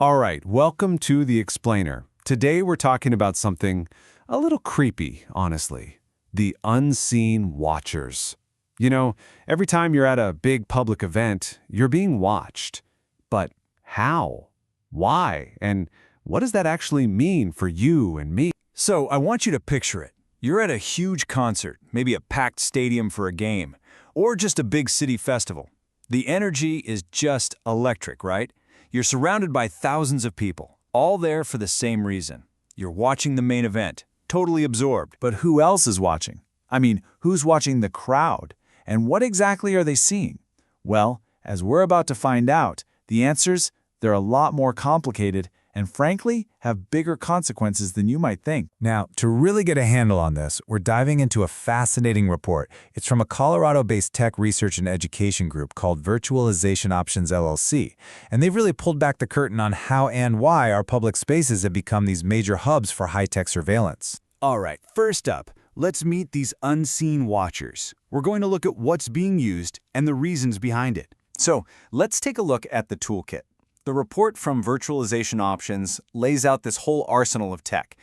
All right, welcome to The Explainer. Today we're talking about something a little creepy, honestly. The unseen watchers. You know, every time you're at a big public event, you're being watched. But how? Why? And what does that actually mean for you and me? So I want you to picture it. You're at a huge concert, maybe a packed stadium for a game, or just a big city festival. The energy is just electric, right? You're surrounded by thousands of people, all there for the same reason. You're watching the main event, totally absorbed. But who else is watching? I mean, who's watching the crowd? And what exactly are they seeing? Well, as we're about to find out, the answers, they're a lot more complicated and frankly, have bigger consequences than you might think. Now, to really get a handle on this, we're diving into a fascinating report. It's from a Colorado-based tech research and education group called Virtualization Options LLC, and they've really pulled back the curtain on how and why our public spaces have become these major hubs for high-tech surveillance. All right, first up, let's meet these unseen watchers. We're going to look at what's being used and the reasons behind it. So, let's take a look at the toolkit. The report from Virtualization Options lays out this whole arsenal of tech.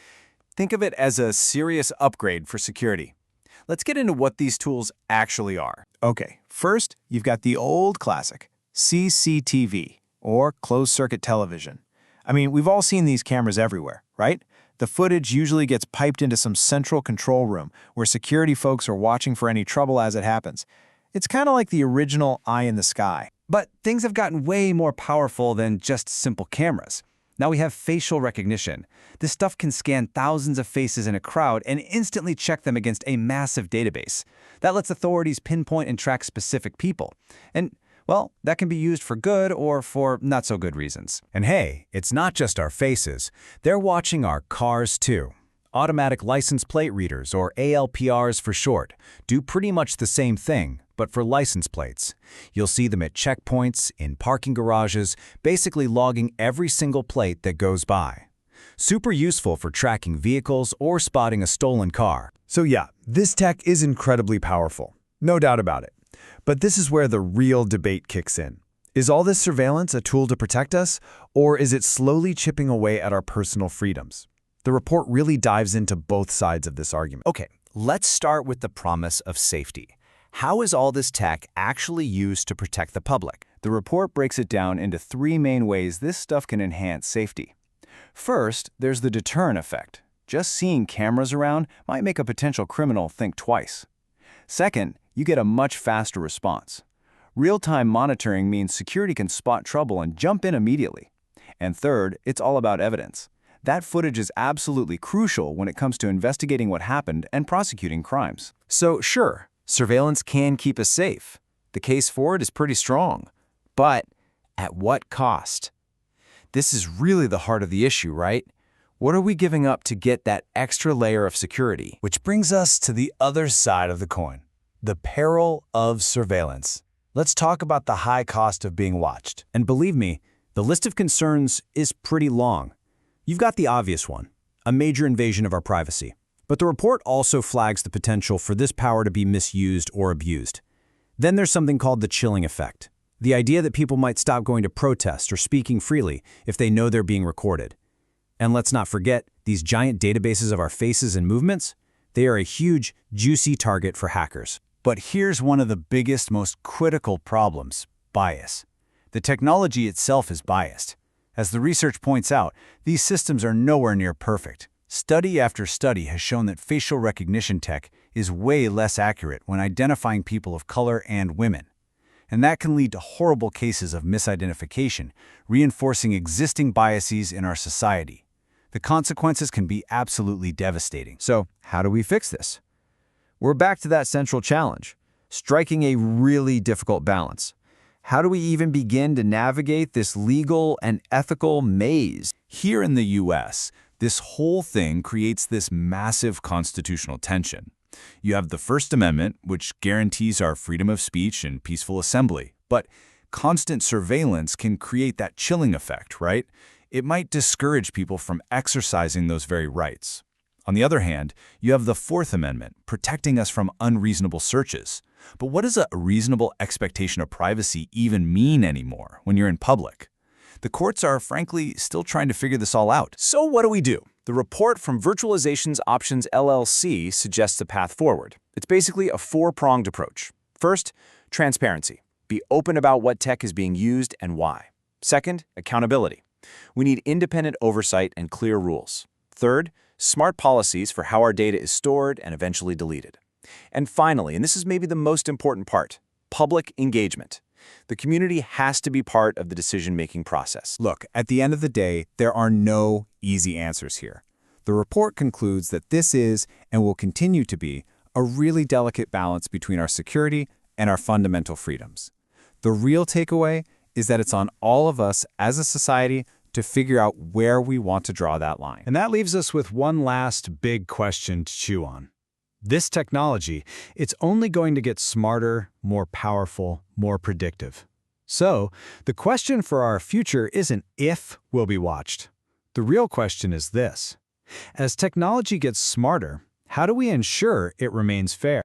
Think of it as a serious upgrade for security. Let's get into what these tools actually are. Okay, first, you've got the old classic, CCTV, or closed-circuit television. I mean, we've all seen these cameras everywhere, right? The footage usually gets piped into some central control room where security folks are watching for any trouble as it happens. It's kind of like the original eye in the sky. But things have gotten way more powerful than just simple cameras. Now we have facial recognition. This stuff can scan thousands of faces in a crowd and instantly check them against a massive database. That lets authorities pinpoint and track specific people. And, well, that can be used for good or for not so good reasons. And hey, it's not just our faces. They're watching our cars too. Automatic license plate readers, or ALPRs for short, do pretty much the same thing, but for license plates. You'll see them at checkpoints, in parking garages, basically logging every single plate that goes by. Super useful for tracking vehicles or spotting a stolen car. So yeah, this tech is incredibly powerful. No doubt about it. But this is where the real debate kicks in. Is all this surveillance a tool to protect us, or is it slowly chipping away at our personal freedoms? The report really dives into both sides of this argument. Okay, let's start with the promise of safety. How is all this tech actually used to protect the public? The report breaks it down into three main ways this stuff can enhance safety. First, there's the deterrent effect. Just seeing cameras around might make a potential criminal think twice. Second, you get a much faster response. Real-time monitoring means security can spot trouble and jump in immediately. And third, it's all about evidence. That footage is absolutely crucial when it comes to investigating what happened and prosecuting crimes. So sure, surveillance can keep us safe. The case for it is pretty strong. But at what cost? This is really the heart of the issue, right? What are we giving up to get that extra layer of security? Which brings us to the other side of the coin, the peril of surveillance. Let's talk about the high cost of being watched. And believe me, the list of concerns is pretty long. You've got the obvious one, a major invasion of our privacy. But the report also flags the potential for this power to be misused or abused. Then there's something called the chilling effect, the idea that people might stop going to protest or speaking freely if they know they're being recorded. And let's not forget, these giant databases of our faces and movements, they are a huge, juicy target for hackers. But here's one of the biggest, most critical problems: bias. The technology itself is biased. As the research points out, these systems are nowhere near perfect. Study after study has shown that facial recognition tech is way less accurate when identifying people of color and women. And that can lead to horrible cases of misidentification, reinforcing existing biases in our society. The consequences can be absolutely devastating. So, how do we fix this? We're back to that central challenge, striking a really difficult balance. How do we even begin to navigate this legal and ethical maze? Here in the US, this whole thing creates this massive constitutional tension. You have the First Amendment, which guarantees our freedom of speech and peaceful assembly. But constant surveillance can create that chilling effect, right? It might discourage people from exercising those very rights. On the other hand, you have the Fourth Amendment, protecting us from unreasonable searches. But what does a reasonable expectation of privacy even mean anymore when you're in public? The courts are, frankly, still trying to figure this all out. So what do we do? The report from Virtualization Options LLC suggests a path forward. It's basically a four-pronged approach. First, transparency. Be open about what tech is being used and why. Second, accountability. We need independent oversight and clear rules. Third, smart policies for how our data is stored and eventually deleted. And finally, and this is maybe the most important part, public engagement. The community has to be part of the decision-making process. Look, at the end of the day, there are no easy answers here. The report concludes that this is, and will continue to be, a really delicate balance between our security and our fundamental freedoms. The real takeaway is that it's on all of us as a society to figure out where we want to draw that line. And that leaves us with one last big question to chew on. This technology, it's only going to get smarter, more powerful, more predictive. So, the question for our future isn't if we'll be watched. The real question is this: as technology gets smarter, how do we ensure it remains fair?